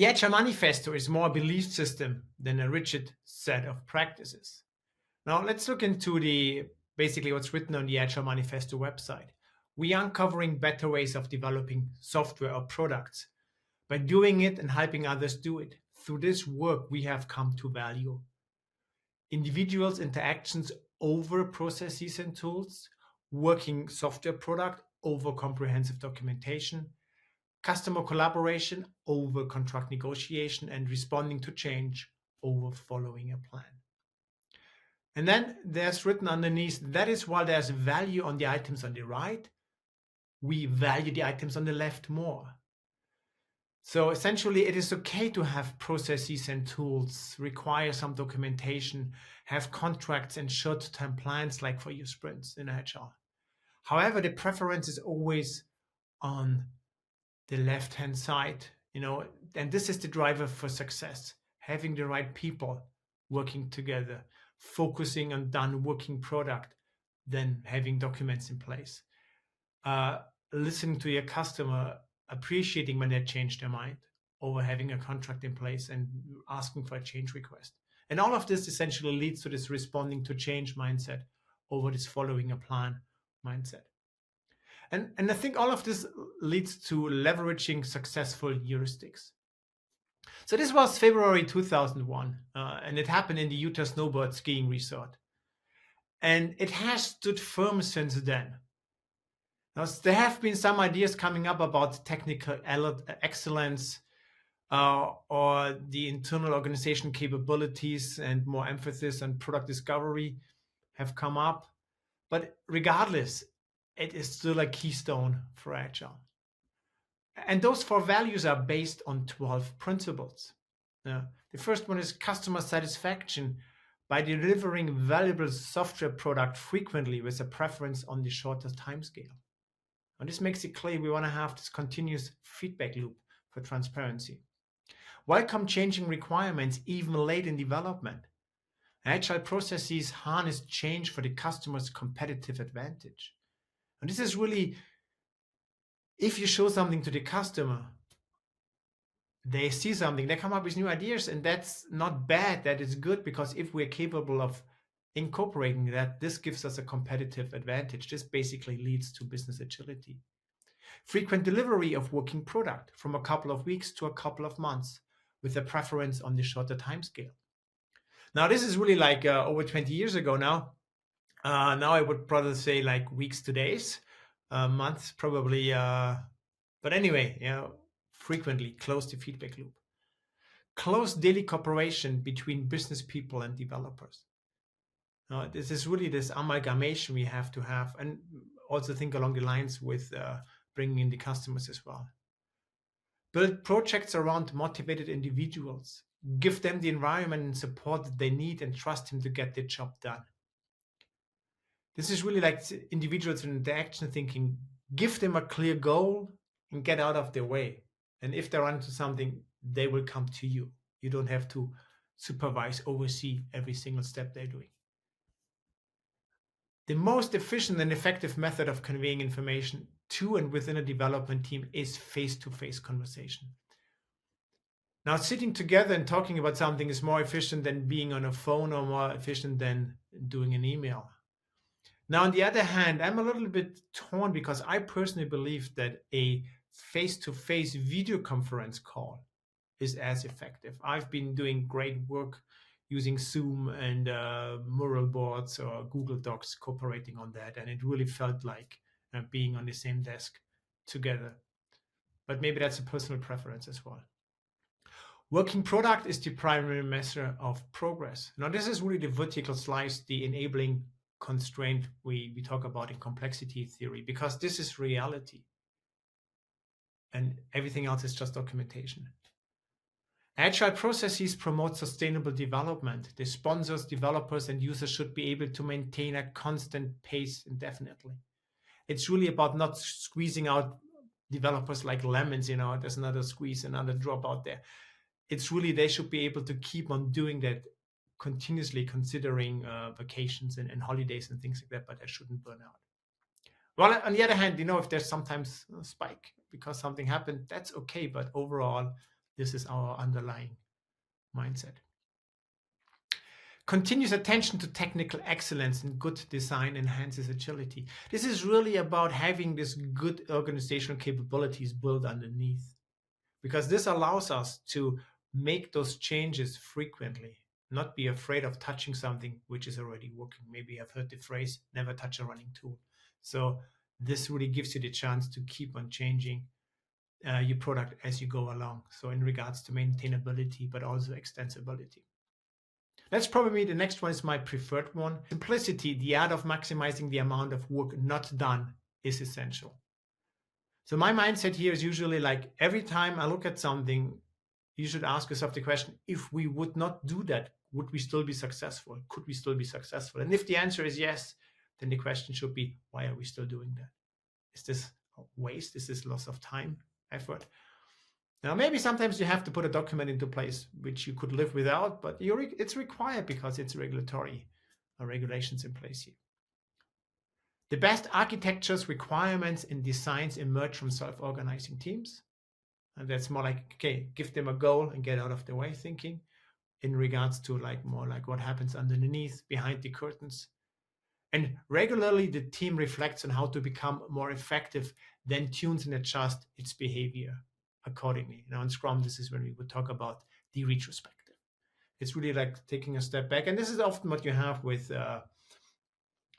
The Agile Manifesto is more a belief system than a rigid set of practices. Now let's look into basically what's written on the Agile Manifesto website. We are uncovering better ways of developing software or products by doing it and helping others do it. Through this work, we have come to value individuals' interactions over processes and tools, working software product over comprehensive documentation, customer collaboration over contract negotiation, and responding to change over following a plan. And then there's written underneath, that is while there's value on the items on the right, we value the items on the left more. So essentially, it is okay to have processes and tools, require some documentation, have contracts and short-term plans like for your sprints in Agile. However, the preference is always on the left-hand side, and this is the driver for success, having the right people working together, focusing on done working product, then having documents in place, listening to your customer, appreciating when they change their mind over having a contract in place and asking for a change request. And all of this essentially leads to this responding to change mindset over this following a plan mindset. And I think all of this leads to leveraging successful heuristics. So this was February 2001, and it happened in the Utah snowboard skiing resort. And it has stood firm since then. Now, there have been some ideas coming up about technical excellence or the internal organization capabilities and more emphasis on product discovery have come up. But regardless, it is still a keystone for Agile. And those 4 values are based on 12 principles. The first one is customer satisfaction by delivering valuable software product frequently with a preference on the shortest timescale. And this makes it clear we want to have this continuous feedback loop for transparency. Welcome changing requirements even late in development. Agile processes harness change for the customer's competitive advantage. And this is really, if you show something to the customer, they see something, they come up with new ideas, and that's not bad, that is good, because if we're capable of incorporating that, this gives us a competitive advantage. This basically leads to business agility. Frequent delivery of working product from a couple of weeks to a couple of months with a preference on the shorter time scale. Now, this is really like over 20 years ago now. Now I would probably say like weeks to days, months probably. But anyway, frequently close the feedback loop. Close daily cooperation between business people and developers. This is really this amalgamation we have to have, and also think along the lines with bringing in the customers as well. Build projects around motivated individuals. Give them the environment and support that they need and trust them to get the job done. This is really like individuals in the action thinking. Give them a clear goal and get out of their way. And if they run into something, they will come to you. You don't have to supervise, oversee every single step they're doing. The most efficient and effective method of conveying information to and within a development team is face-to-face conversation. Now, sitting together and talking about something is more efficient than being on a phone, or more efficient than doing an email. Now, on the other hand, I'm a little bit torn because I personally believe that a face-to-face video conference call is as effective. I've been doing great work using Zoom and Mural boards or Google Docs, cooperating on that, and it really felt like being on the same desk together. But maybe that's a personal preference as well. Working product is the primary measure of progress. Now, this is really the vertical slice, the enabling constraint we talk about in complexity theory, because this is reality. And everything else is just documentation. Agile processes promote sustainable development. The sponsors, developers, and users should be able to maintain a constant pace indefinitely. It's really about not squeezing out developers like lemons, there's another squeeze, another drop out there. It's really, they should be able to keep on doing that continuously, considering vacations and holidays and things like that, but they shouldn't burn out. Well, on the other hand, if there's sometimes a spike because something happened, that's okay. But overall, This is our underlying mindset. Continuous attention to technical excellence and good design enhances agility. This is really about having this good organizational capabilities built underneath, because this allows us to make those changes frequently, not be afraid of touching something which is already working. Maybe I've heard the phrase, never touch a running tool. So this really gives you the chance to keep on changing your product as you go along. So in regards to maintainability, but also extensibility. That's probably the next one is my preferred one. Simplicity, the art of maximizing the amount of work not done, is essential. So my mindset here is usually like every time I look at something, you should ask yourself the question, if we would not do that, would we still be successful? Could we still be successful? And if the answer is yes, then the question should be, why are we still doing that? Is this a waste? Is this loss of time, effort? Now, maybe sometimes you have to put a document into place which you could live without, but it's required because it's regulatory regulations in place here. The best architectures, requirements, and designs emerge from self-organizing teams. And that's more like, okay, give them a goal and get out of the way thinking in regards to more like what happens underneath, behind the curtains. And regularly the team reflects on how to become more effective, then tunes and adjusts its behavior accordingly. Now in Scrum, this is when we would talk about the retrospective. It's really like taking a step back. And this is often what you have with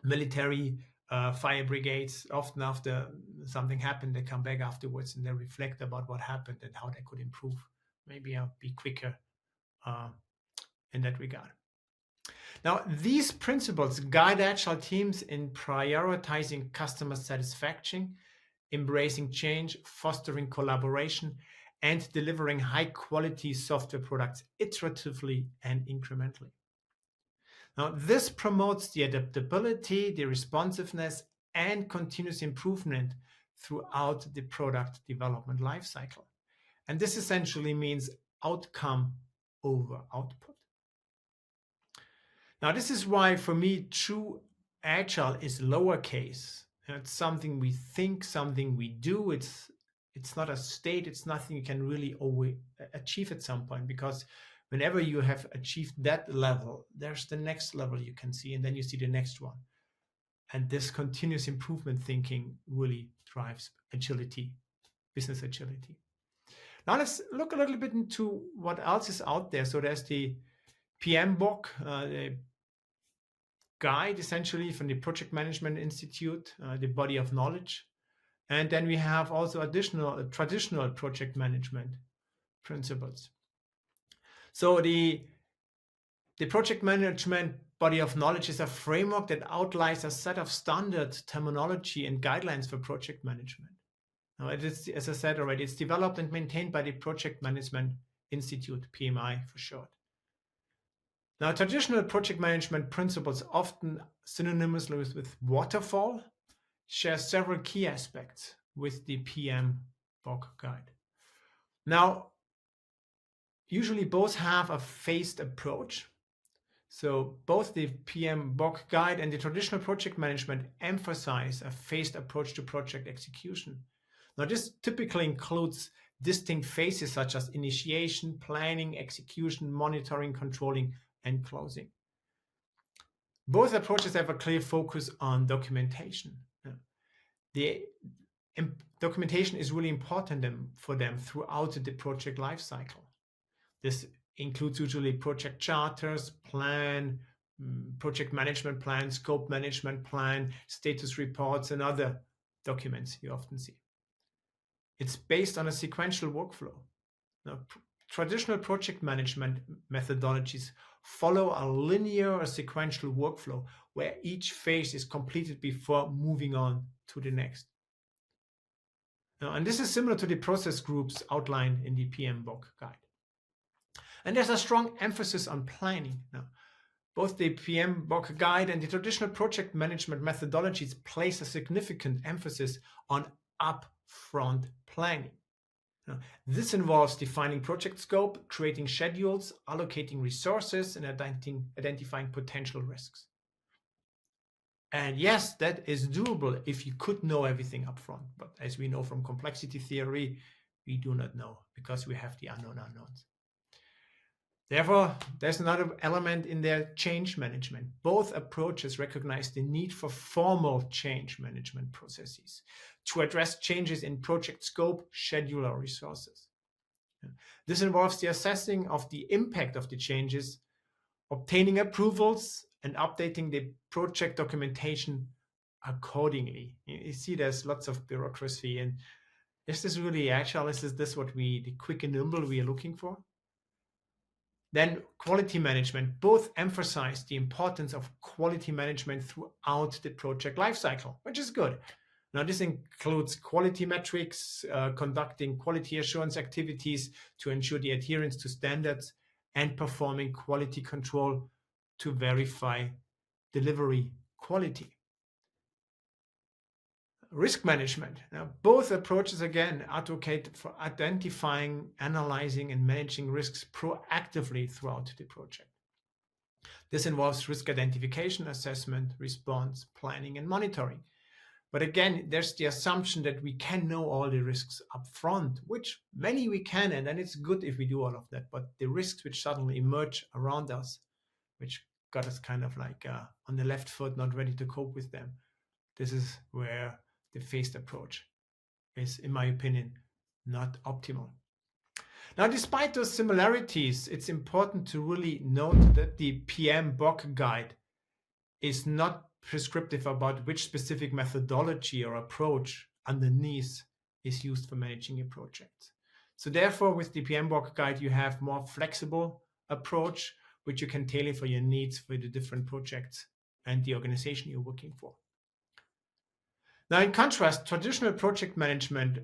military fire brigades. Often after something happened, they come back afterwards and they reflect about what happened and how they could improve. Maybe I'll be quicker in that regard. Now, these principles guide Agile teams in prioritizing customer satisfaction, embracing change, fostering collaboration, and delivering high-quality software products iteratively and incrementally. Now, this promotes the adaptability, the responsiveness, and continuous improvement throughout the product development lifecycle. And this essentially means outcome over output. Now, this is why, for me, true Agile is lowercase. It's something we think, something we do. It's not a state. It's nothing you can really always achieve at some point, because whenever you have achieved that level, there's the next level you can see, and then you see the next one. And this continuous improvement thinking really drives agility, business agility. Now let's look a little bit into what else is out there. So there's the PM book, the guide essentially from the Project Management Institute, the body of knowledge. And then we have also additional traditional project management principles. So the project management body of knowledge is a framework that outlines a set of standard terminology and guidelines for project management. Now, it is, as I said already, it's developed and maintained by the Project Management Institute, PMI for short. Now, traditional project management principles, often synonymously with waterfall, share several key aspects with the PM BOK guide. Now, usually both have a phased approach. So both the PM BOK guide and the traditional project management emphasize a phased approach to project execution. Now, this typically includes distinct phases such as initiation, planning, execution, monitoring, controlling, and closing. Both approaches have a clear focus on documentation. The documentation is really important for them throughout the project lifecycle. This includes usually project charters, plan, project management plan, scope management plan, status reports, and other documents you often see. It's based on a sequential workflow. Now, traditional project management methodologies follow a linear or sequential workflow where each phase is completed before moving on to the next. Now, and this is similar to the process groups outlined in the PM BOK guide. And there's a strong emphasis on planning. Now, both the PM BOK guide and the traditional project management methodologies place a significant emphasis on upfront planning. Now, this involves defining project scope, creating schedules, allocating resources, and identifying potential risks. And yes, that is doable if you could know everything upfront. But as we know from complexity theory, We do not know because we have the unknown unknowns. Therefore, there's another element in their change management. Both approaches recognize the need for formal change management processes to address changes in project scope, schedule, or resources. This involves the assessing of the impact of the changes, obtaining approvals, and updating the project documentation accordingly. You see, there's lots of bureaucracy. And is this really agile? Is this what the quick and nimble we are looking for? Then quality management. Both emphasize the importance of quality management throughout the project lifecycle, which is good. Now, this includes quality metrics, conducting quality assurance activities to ensure the adherence to standards, and performing quality control to verify delivery quality. Risk management. Now, both approaches again advocate for identifying, analyzing, and managing risks proactively throughout the project. This involves risk identification, assessment, response, planning, and monitoring. But again, there's the assumption that we can know all the risks up front, which many we can, and then it's good if we do all of that. But the risks which suddenly emerge around us, which got us kind of like on the left foot, not ready to cope with them, this is where the phased approach is, in my opinion, not optimal. Now, despite those similarities, it's important to really note that the PMBOK guide is not prescriptive about which specific methodology or approach underneath is used for managing a project. So therefore, with the PMBOK guide, you have more flexible approach, which you can tailor for your needs for the different projects and the organization you're working for. Now, in contrast, traditional project management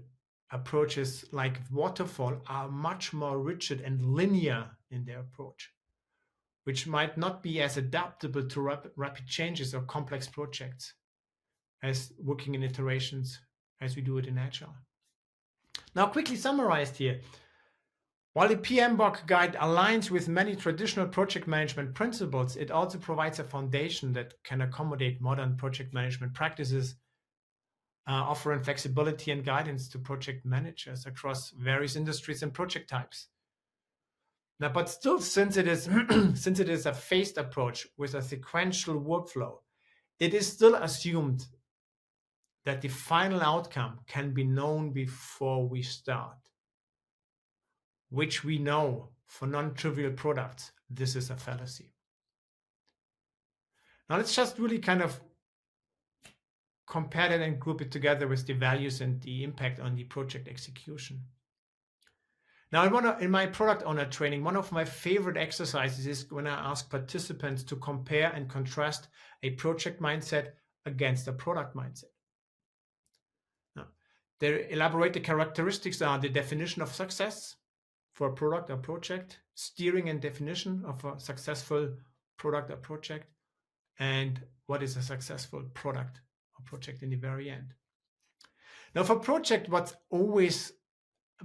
approaches like waterfall are much more rigid and linear in their approach, which might not be as adaptable to rapid changes or complex projects as working in iterations as we do it in Agile. Now, quickly summarized here, while the PMBOK guide aligns with many traditional project management principles, it also provides a foundation that can accommodate modern project management practices, offering flexibility and guidance to project managers across various industries and project types. Now, but still, since it is since it is a phased approach with a sequential workflow, it is still assumed that the final outcome can be known before we start, which we know for non-trivial products, this is a fallacy. Now, let's just really kind of compare that and group it together with the values and the impact on the project execution. Now, in my product owner training, one of my favorite exercises is when I ask participants to compare and contrast a project mindset against a product mindset. Now, they elaborate the characteristics are the definition of success for a product or project, steering and definition of a successful product or project, and what is a successful product or project in the very end. Now, for project, what's always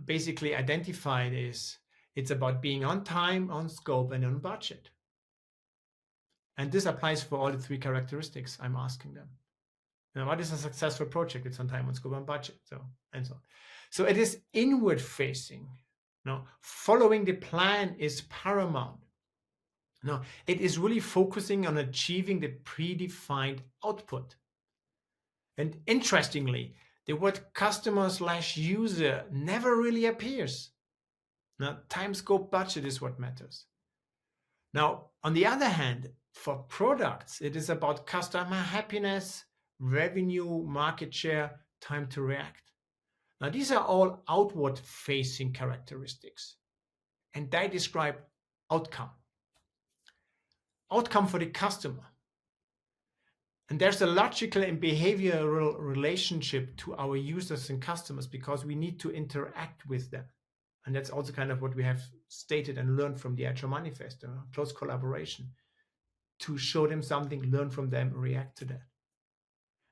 basically identified is it's about being on time, on scope, and on budget. And this applies for all the three characteristics I'm asking them. Now, what is a successful project? It's on time, on scope, and budget, and so on. So it is inward facing. Now, following the plan is paramount. Now, it is really focusing on achieving the predefined output. And interestingly, the word customer/user never really appears. Now, time, scope, budget is what matters. Now, on the other hand, for products, it is about customer happiness, revenue, market share, time to react. Now, these are all outward-facing characteristics, and they describe outcome. Outcome for the customer. And there's a logical and behavioral relationship to our users and customers because we need to interact with them. And that's also kind of what we have stated and learned from the Agile Manifesto, close collaboration, to show them something, learn from them, react to that.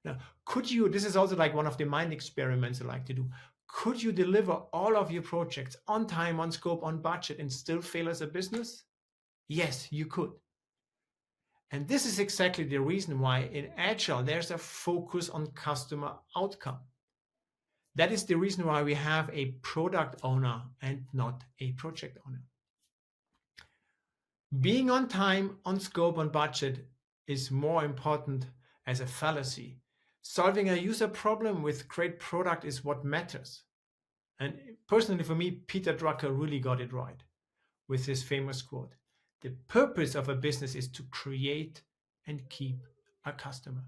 Now, this is also like one of the mind experiments I like to do. Could you deliver all of your projects on time, on scope, on budget, and still fail as a business? Yes, you could. And this is exactly the reason why in Agile, there's a focus on customer outcome. That is the reason why we have a product owner and not a project owner. Being on time, on scope, on budget is more important as a fallacy. Solving a user problem with great product is what matters. And personally, for me, Peter Drucker really got it right with his famous quote: "The purpose of a business is to create and keep a customer."